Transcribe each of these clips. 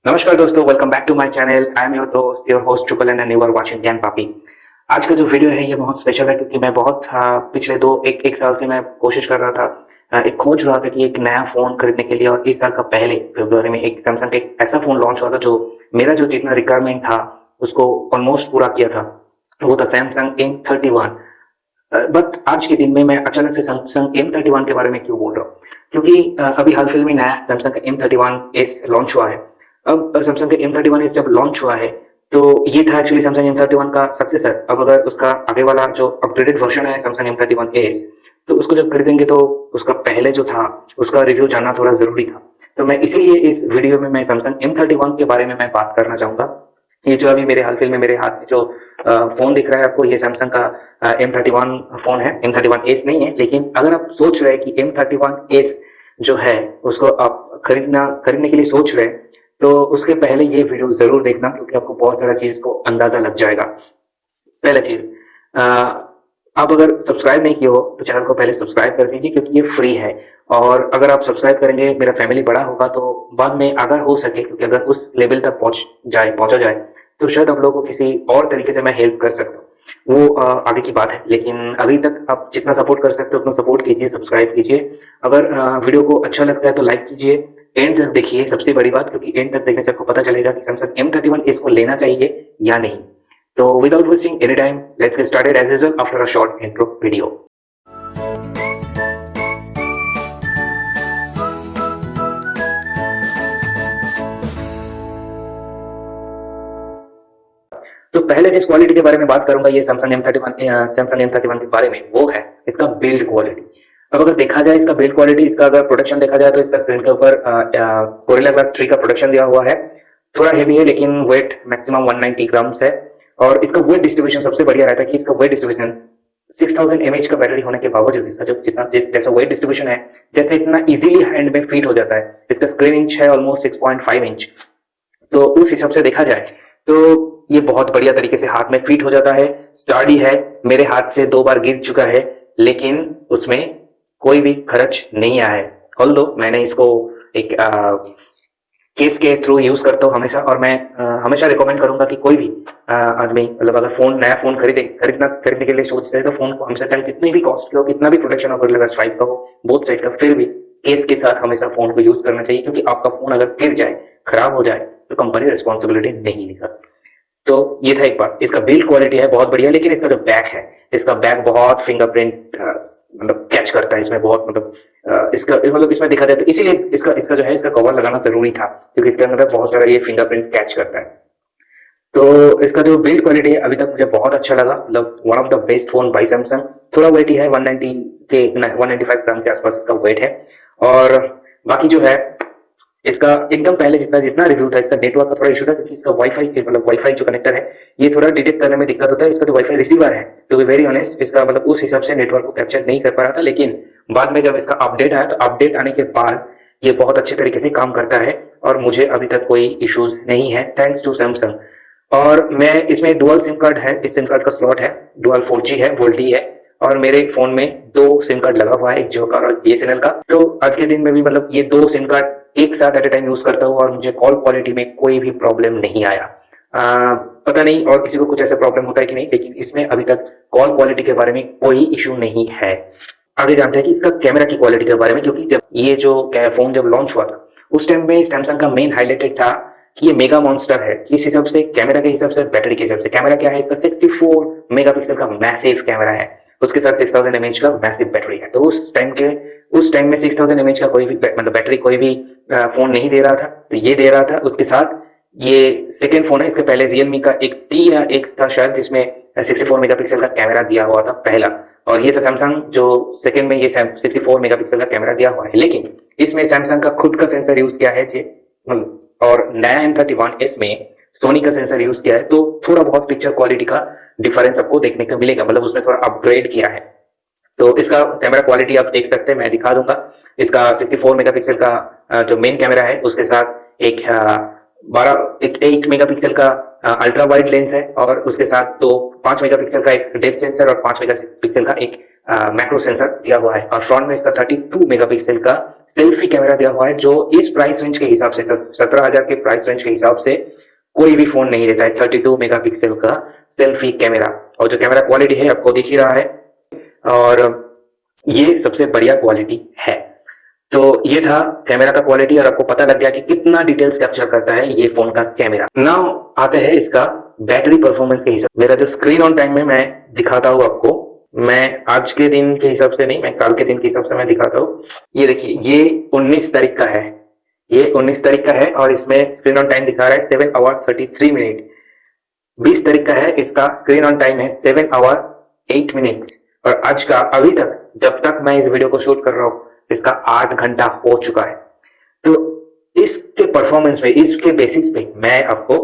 नमस्कार दोस्तों, welcome back to my channel. I am your host triple and you are watching Gyan Papi. आज का जो वीडियो है ये बहुत स्पेशल है क्योंकि मैं बहुत पिछले एक साल से मैं कोशिश कर रहा था, एक खोज रहा था कि एक नया फोन खरीदने के लिए। और इस साल का पहले फरवरी में एक सैमसंग का एक ऐसा फोन लॉन्च हुआ था जो मेरा जो जितना रिक्वायरमेंट था उसको ऑलमोस्ट पूरा किया था। वो था सैमसंग M31। बट आज के दिन में मैं अचानक से सैमसंग M31 के बारे में क्यों बोल रहा हूँ, क्योंकि अभी हाल फिलहाल में नया सैमसंग का M31s लॉन्च हुआ है। अब सैमसंग का M31s जब लॉन्च हुआ है तो ये था एक्चुअली सैमसंग M31 का सक्सेसर। अब अगर उसका आगे वाला जो अपग्रेडेड वर्जन है सैमसंग M31s, तो उसको जब खरीदेंगे तो उसका पहले जो था उसका रिव्यू जानना थोड़ा जरूरी था। तो मैं इसीलिए इस वीडियो में मैं सैमसंग M31 के बारे में मैं बात करना चाहूंगा। ये जो अभी मेरे हाल फिलहाल में मेरे हाथ में जो फोन दिख रहा है आपको, ये सैमसंग का M31 फोन है। M31s नहीं है, लेकिन अगर आप सोच रहे हैं कि M31s जो है उसको आप खरीदने के लिए सोच रहे हैं तो उसके पहले ये वीडियो जरूर देखना, क्योंकि आपको बहुत सारा चीज को अंदाजा लग जाएगा। पहला चीज, आप अगर सब्सक्राइब नहीं किए हो तो चैनल को पहले सब्सक्राइब कर दीजिए, क्योंकि ये फ्री है। और अगर आप सब्सक्राइब करेंगे, मेरा फैमिली बड़ा होगा तो बाद में अगर हो सके, क्योंकि अगर उस लेवल तक पहुंचा जाए तो शायद आप लोगों को किसी और तरीके से मैं हेल्प कर सकता हूँ। वो आगे की बात है, लेकिन अभी तक आप जितना सपोर्ट कर सकते हो उतना सपोर्ट कीजिए, सब्सक्राइब कीजिए। अगर वीडियो को अच्छा लगता है तो लाइक कीजिए, एंड तक देखिए, सबसे बड़ी बात, क्योंकि एंड तक देखने से आपको पता चलेगा कि सैमसंग M31s को लेना चाहिए या नहीं। तो without wasting any time, let's get started as usual after a short intro video. तो पहले जिस क्वालिटी के बारे में बात करूंगा ये सैमसंग M31 के बारे में, वो है इसका बिल्ड क्वालिटी। अब अगर देखा जाए इसका बिल्ड क्वालिटी, इसका अगर प्रोडक्शन देखा जाए तो इसका स्क्रीन के ऊपर गोरिल्ला ग्लास 3 का प्रोडक्शन दिया हुआ है। थोड़ा हेवी है लेकिन वेट मैक्सिमम 190 ग्राम्स है। और इसका वेट डिस्ट्रीब्यूशन सबसे बढ़िया रहता है कि इसका वेट डिस्ट्रीब्यूशन 6000 mAh का बैटरी होने के बावजूद इसका जो जितना जैसा वेट डिस्ट्रीब्यूशन है, जैसे इतना इजीली हैंड में फिट हो जाता है। इसका स्क्रीन इंच है ऑलमोस्ट 6.5 इंच। तो उस हिसाब से देखा जाए तो ये बहुत बढ़िया तरीके से हाथ में फिट हो जाता है, स्टडी है। मेरे हाथ से 2 बार गिर चुका है लेकिन उसमें कोई भी खर्च नहीं आया है। ऑल्दो मैंने इसको एक केस के थ्रू यूज करता हूँ हमेशा, और मैं हमेशा रिकमेंड करूंगा कि कोई भी आदमी, मतलब अगर नया फोन खरीदने के लिए सोचते हैं तो फोन को हमेशा, चाहे जितनी भी कॉस्ट हो, कितना भी प्रोटेक्शन हो, गोरिल्ला ग्लास 5 का हो, बोथ साइड का, फिर भी केस के साथ हमेशा फोन को यूज करना चाहिए, क्योंकि आपका फोन अगर गिर जाए, खराब हो जाए तो कंपनी रिस्पॉन्सिबिलिटी नहीं लेगा। तो ये था एक बात। इसका बिल्ड क्वालिटी है बहुत बढ़िया, लेकिन इसका जो बैक है, इसका बैक बहुत फिंगरप्रिंट मतलब कैच करता है। इसमें बहुत मतलब इसमें देखा जाए तो इसीलिए इसका जो है इसका कवर लगाना जरूरी था, क्योंकि इसके अंदर बहुत सारा ये फिंगरप्रिंट कैच करता है। तो इसका जो बिल्ड क्वालिटी है अभी तक मुझे बहुत अच्छा लगा, मतलब one of the best phone by Samsung. थोड़ा वेट ही है, 195 ग्राम के आसपास इसका वेट है। और बाकी जो है इसका एकदम पहले जितना रिव्यू था, इसका नेटवर्क का थोड़ा इशू था, क्योंकि इसका वाईफाई जो कनेक्टर है ये थोड़ा डिटेक्ट करने में दिक्कत होता है। इसका जो वाईफाई रिसीवर है, टू बी वेरी ऑनेस्ट, इसका मतलब उस हिसाब से नेटवर्क को कैप्चर नहीं कर पा रहा था। लेकिन बाद में जब इसका अपडेट आया तो अपडेट आने के बाद ये बहुत अच्छे तरीके से काम करता है और मुझे अभी तक कोई इश्यूज नहीं है, थैंक्स टू सैमसंग। और मैं इसमें डुअल सिम कार्ड है, इस सिम कार्ड का स्लॉट है, डुअल 4G है, वोल्टी है। और मेरे फोन में 2 सिम कार्ड लगा हुआ है, एक जियो का और BSNL का। तो आज के दिन में भी मतलब ये 2 सिम कार्ड एक साथ एट ए टाइम यूज करता हूँ और मुझे कॉल क्वालिटी में कोई भी प्रॉब्लम नहीं आया। पता नहीं और किसी को कुछ ऐसा प्रॉब्लम होता है कि नहीं, लेकिन इसमें अभी तक कॉल क्वालिटी के बारे में कोई इशू नहीं है। आगे जानते हैं कि इसका कैमरा की क्वालिटी के बारे में, क्योंकि जब ये जो फोन जब लॉन्च हुआ था उस टाइम में सैमसंग का मेन हाईलाइटेड था कि ये मेगा मॉन्स्टर है। किस हिसाब से? कैमरा के हिसाब से, बैटरी के हिसाब से। कैमरा क्या है इसका? 64 मेगापिक्सल का मैसिव कैमरा है, उसके साथ 6000 mAh का मैसिव बैटरी है। तो उस टाइम में 6000 mAh का कोई भी मतलब बैटरी कोई भी फोन नहीं दे रहा था, तो ये दे रहा था। उसके साथ ये सेकेंड फोन है, इसके पहले रियलमी का XT या X था शायद, जिसमें 64 मेगापिक्सल का कैमरा दिया हुआ था पहला, और ये था सैमसंग जो सेकेंड में ये 64 मेगापिक्सल का कैमरा दिया हुआ है। लेकिन इसमें सैमसंग का खुद का सेंसर यूज किया है और नया M31s में सोनी का सेंसर यूज किया है। तो थोड़ा बहुत पिक्चर क्वालिटी का डिफरेंस आपको देखने को मिलेगा, मतलब उसने थोड़ा अपग्रेड किया है। तो इसका कैमरा क्वालिटी आप देख सकते हैं, मैं दिखा दूंगा। इसका 64 मेगापिक्सल का जो मेन कैमरा है, उसके साथ एक 8 मेगापिक्सल का अल्ट्रा वाइड लेंस है, और उसके साथ 5 मेगापिक्सल का एक डेप्थ सेंसर और 5 मेगापिक्सल का एक मैक्रो सेंसर दिया हुआ है और फ्रंट में इसका 32 मेगापिक्सल का सेल्फी कैमरा दिया हुआ है, जो इस प्राइस रेंज के हिसाब से 17,000 के प्राइस रेंज के हिसाब से कोई भी फोन नहीं देता है 32 मेगापिक्सल का सेल्फी कैमरा। और जो कैमरा क्वालिटी है आपको दिख ही रहा है और ये सबसे बढ़िया क्वालिटी है। तो ये था कैमरा का क्वालिटी और आपको पता लग गया कि कितना डिटेल्स कैप्चर करता है ये फोन का कैमरा। नाउ आते हैं इसका बैटरी परफॉर्मेंस के हिसाब। मेरा जो स्क्रीन ऑन टाइम में मैं दिखाता हूँ आपको, मैं आज के दिन के हिसाब से नहीं, मैं कल के दिन के हिसाब से मैं दिखाता हूँ। ये देखिए, ये 19 तारीख का है, ये 19 तारीख का है और इसमें स्क्रीन ऑन टाइम दिखा रहा है 7 आवर 33 मिनट। 20 तारीख का है, इसका स्क्रीन ऑन टाइम है 7 आवर 8 मिनट्स और आज का अभी तक जब तक मैं इस वीडियो को शूट कर रहा हूँ इसका 8 घंटा हो चुका है। तो इसके परफॉर्मेंस पे, इसके बेसिस पे मैं आपको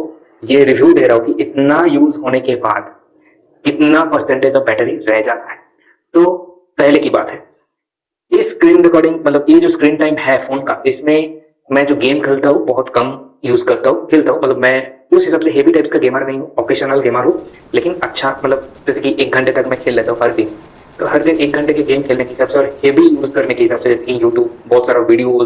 ये रिव्यू दे रहा हूँ कि इतना यूज होने के बाद कितना परसेंटेज ऑफ बैटरी रह जाता है। तो पहले की बात है, इस स्क्रीन रिकॉर्डिंग मतलब ये जो स्क्रीन टाइम है फोन का, इसमें मैं जो गेम खेलता हूँ बहुत कम यूज करता हूँ, खेलता हूँ, मतलब मैं उस हिसाब से हेवी टाइप्स का गेमर नहीं हूँ, ऑकेशनल गेमर हूँ, लेकिन अच्छा मतलब जैसे कि 1 घंटे तक मैं खेल लेता हूँ हर दिन। तो हर दिन 1 घंटे के गेम खेलने के हिसाब से और हेवी यूज करने के हिसाब से, जैसे कि यूट्यूब, बहुत सारा वीडियो,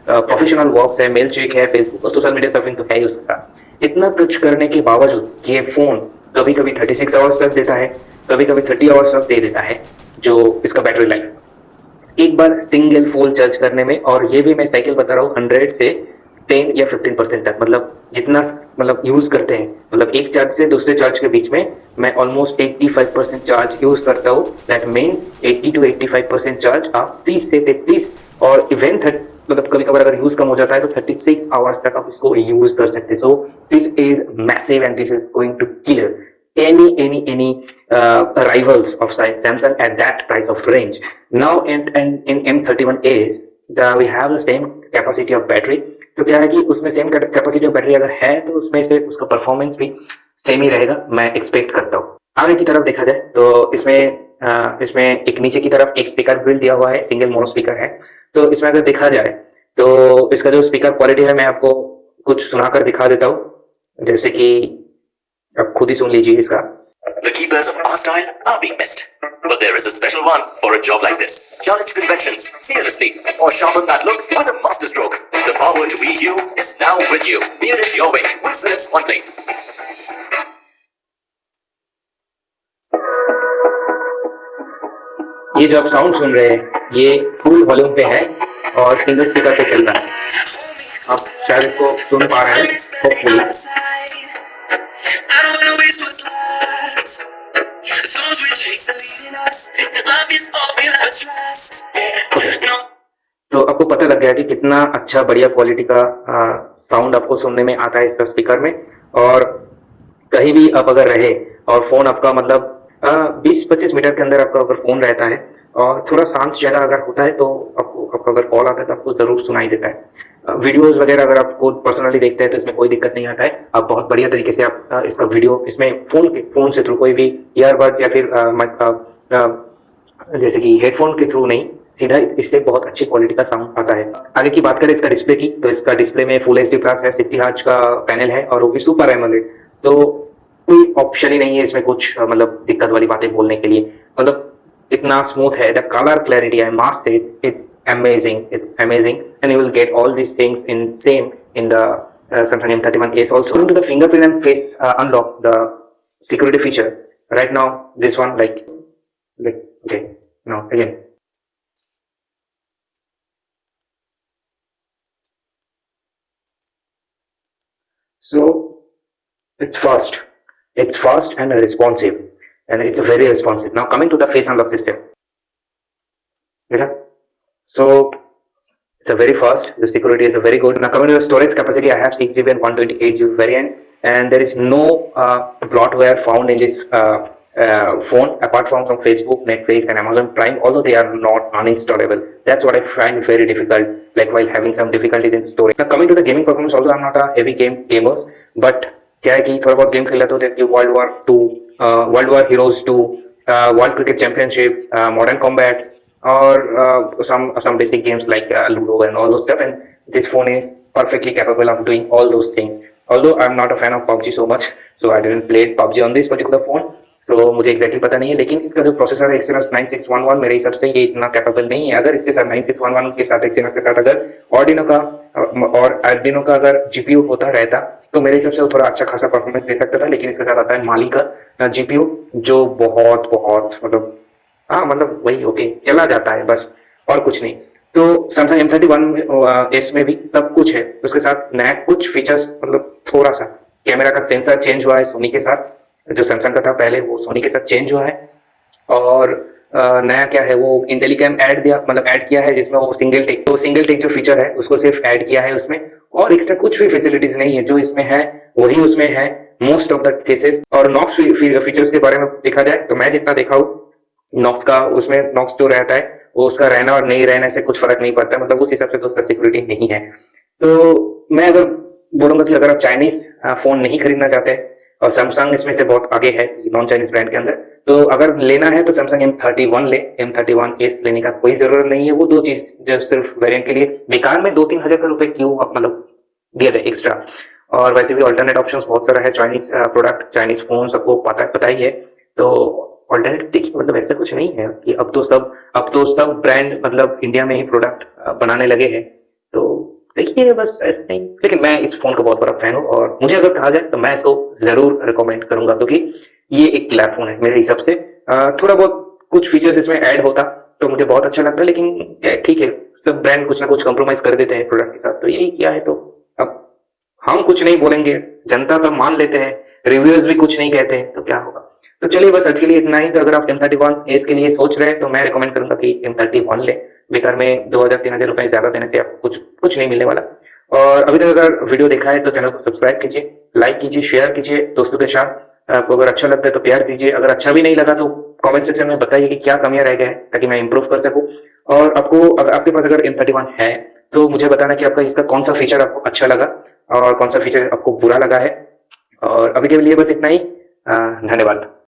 प्रोफेशनल वर्क्स है, मेल चेक है, फेसबुक और सोशल मीडिया सर्फिंग तो है ही उसके साथ। इतना कुछ करने के बावजूद ये फोन कभी कभी 36 आवर्स तक देता है, कभी कभी 30 आवर्स तक दे देता है जो इसका बैटरी लाइफ एक बार सिंगल फुल चार्ज करने में। और ये भी मैं साइकिल बता रहा हूँ 100 से 10 या 15% तक, मतलब जितना मतलब यूज करते हैं, मतलब एक चार्ज से दूसरे चार्ज के बीच में मैं ऑलमोस्ट 85% चार्ज यूज करता हूँ। दैट मीन्स 80 to 85% चार्ज आप 30 से 33 और इवन मतलब कभी कभार अगर यूज कम हो जाता है तो 36 आवर्स तक आप इसको यूज कर सकते हैं। So this is massive and this is going to kill any rivals of Samsung at that price of range. Now in M31As we have the same capacity of battery. तो क्या है कि उसमें सेम कैपेसिटी ऑफ बैटरी अगर है तो उसमें से उसका परफॉर्मेंस भी सेम ही रहेगा, मैं एक्सपेक्ट करता हूँ। आगे की तरफ देखा जाए तो इसमें एक नीचे की तरफ एक स्पीकर बिल्ड दिया हुआ है, सिंगल मोनो स्पीकर है। तो इसमें अगर देखा जाए तो इसका जो स्पीकर क्वालिटी है मैं आपको कुछ सुनाकर दिखा देता हूँ, जैसे कि आप खुद ही सुन लीजिए इसका। The keepers of our style are being missed, but there is a special one for a job like this. Challenge conventions fearlessly, or sharpen that look with a master stroke. The power to be you is now with you. Beard it your way with Philips OneBlade. ये जो आप sound सुन रहे हैं ये full volume पे है और single speaker पे चल रहा है। आप शायद इसको सुन पा रहे हैं होपफुली। तो आपको पता लग गया कि कितना अच्छा बढ़िया क्वालिटी का साउंड आपको सुनने में आता है इसका स्पीकर में। और कहीं भी आप अगर रहे और फोन आपका मतलब 20-25 मीटर के अंदर आपका अगर फोन रहता है और थोड़ा शांत जगह अगर होता है तो आपको अगर कॉल आता है तो आपको जरूर सुनाई देता है। वीडियोस वगैरह अगर आपको पर्सनली देखते हैं तो इसमें कोई दिक्कत नहीं आता है, आप बहुत बढ़िया तरीके से आप इसका वीडियो इसमें फोन से थ्रू कोई भी ईयरबड्स या फिर जैसे कि हेडफोन के थ्रू नहीं, सीधा इससे बहुत अच्छी क्वालिटी का साउंड आता है। आगे की बात करें इसका डिस्प्ले की, तो इसका डिस्प्ले में फुल एचडी प्लस है, 60 हर्ट्ज का पैनल है और वो भी सुपर एमोलेड। तो कोई ऑप्शन ही नहीं है इसमें कुछ मतलब दिक्कत वाली बातें बोलने के लिए, मतलब इतना स्मूथ है। The colour clarity I must say it's amazing and you will get all this things in same in the Samsung M31s also. Going to the fingerprint and face unlock, the security feature. Right now, this one like okay, now again. So it's fast and responsive, and it's very responsive. Now coming to the face unlock system. Yeah. So it's a very fast. The security is a very good. Now coming to the storage capacity, I have 6GB and 128GB variant, and there is no bloatware found in this phone apart from Facebook, Netflix, and Amazon Prime. Although they are not uninstallable, that's what I find very difficult. Like while having some difficulties in the storage. Now coming to the gaming performance, although I'm not a heavy gamer, but क्या है कि थोड़ा बहुत game खेल लेता हूँ, जैसे कि World War 2, World War Heroes 2, World Cricket Championship, Modern Combat, or some basic games like Ludo and all those stuff. And this phone is perfectly capable of doing all those things. Although I'm not a fan of PUBG so much, so I didn't play PUBG on this particular phone. सो मुझे exactly पता नहीं है, लेकिन इसका जो processor है Exynos 9611 मेरे हिसाब से ये इतना कैपेबल नहीं है। अगर इसके साथ 9611 के साथ एक्सिनोस के साथ अगर ऑर्डिनो का और आर्डिनो का अगर जीपीयू होता रहता तो मेरे हिसाब से वो थोड़ा अच्छा खासा परफॉर्मेंस दे सकता था, लेकिन इसके साथ आता है माली का जीपीयू जो बहुत बहुत मतलब हाँ मतलब वही ओके चला जाता है बस और कुछ नहीं। तो सैमसंग M31S में भी सब कुछ है, उसके साथ नया कुछ फीचर्स मतलब थोड़ा सा कैमरा का सेंसर चेंज हुआ है सोनी के साथ, जो सैमसंग का था पहले वो सोनी के साथ चेंज हुआ है। और नया क्या है वो इंटेलिकैम ऐड दिया मतलब ऐड किया है, जिसमें वो सिंगल टेक जो फीचर है उसको सिर्फ ऐड किया है उसमें, और एक्स्ट्रा कुछ भी फैसिलिटीज नहीं है। जो इसमें है वही उसमें है मोस्ट ऑफ द केसेस। और नॉक्स फीचर्स के बारे में देखा जाए तो मैं जितना देखा हूँ नॉक्स का, उसमें नॉक्स जो रहता है वो उसका रहना और नहीं रहने से कुछ फर्क नहीं पड़ता, मतलब उस हिसाब से तो उसका सिक्योरिटी नहीं है। तो मैं अगर बोलूंगा कि अगर आप चाइनीज फोन नहीं खरीदना चाहते और सैमसंग इसमें से बहुत आगे है नॉन चाइनीज ब्रांड के अंदर, तो अगर लेना है तो सैमसंग M31 ले। M31S लेने का कोई जरूरत नहीं है। वो दो चीज जब सिर्फ वेरिएंट के लिए बेकार में 2-3 हजार का रुपए क्यों मतलब दिया गया एक्स्ट्रा। और वैसे भी अल्टरनेट ऑप्शंस बहुत सारा है, चाइनीज प्रोडक्ट चाइनीज फोन सबको पता ही है। तो ऑल्टरनेट देखिए मतलब ऐसा कुछ नहीं है कि अब तो सब ब्रांड मतलब इंडिया में ही प्रोडक्ट बनाने लगे हैं। तो देखिए बस ऐसा नहीं, लेकिन मैं इस फोन का बहुत बड़ा फैन हूँ और मुझे अगर कहा जाए तो मैं इसको जरूर रिकमेंड करूंगा, क्योंकि ये एक किलर फोन है मेरे हिसाब से। थोड़ा बहुत कुछ फीचर्स इसमें ऐड होता तो मुझे बहुत अच्छा लगता, लेकिन ठीक है सब ब्रांड कुछ ना कुछ कॉम्प्रोमाइज कर देते हैं प्रोडक्ट के साथ, तो यही क्या है। तो अब हम कुछ नहीं बोलेंगे, जनता सब मान लेते हैं, रिव्यूअर्स भी कुछ नहीं कहते हैं, तो क्या होगा। तो चलिए बस आज के लिए इतना ही। तो अगर आप M31S के लिए सोच रहे हैं तो मैं रिकमेंड करूंगा कि M31 ले। बेकार में 2000-3000 रुपए ज्यादा देने से आपको कुछ नहीं मिलने वाला। और अभी तक अगर वीडियो देखा है तो चैनल को सब्सक्राइब कीजिए, लाइक कीजिए, शेयर कीजिए दोस्तों के साथ। आपको अगर अच्छा लगता है तो प्यार दीजिए, अगर अच्छा भी नहीं लगा तो कमेंट सेक्शन में बताइए कि क्या कमियां रह गए हैं ताकि मैं इंप्रूव कर सकूं। और आपके पास अगर M31 है तो मुझे बताना कि आपका इसका कौन सा फीचर आपको अच्छा लगा और कौन सा फीचर आपको बुरा लगा है। और अभी के लिए बस इतना ही। धन्यवाद।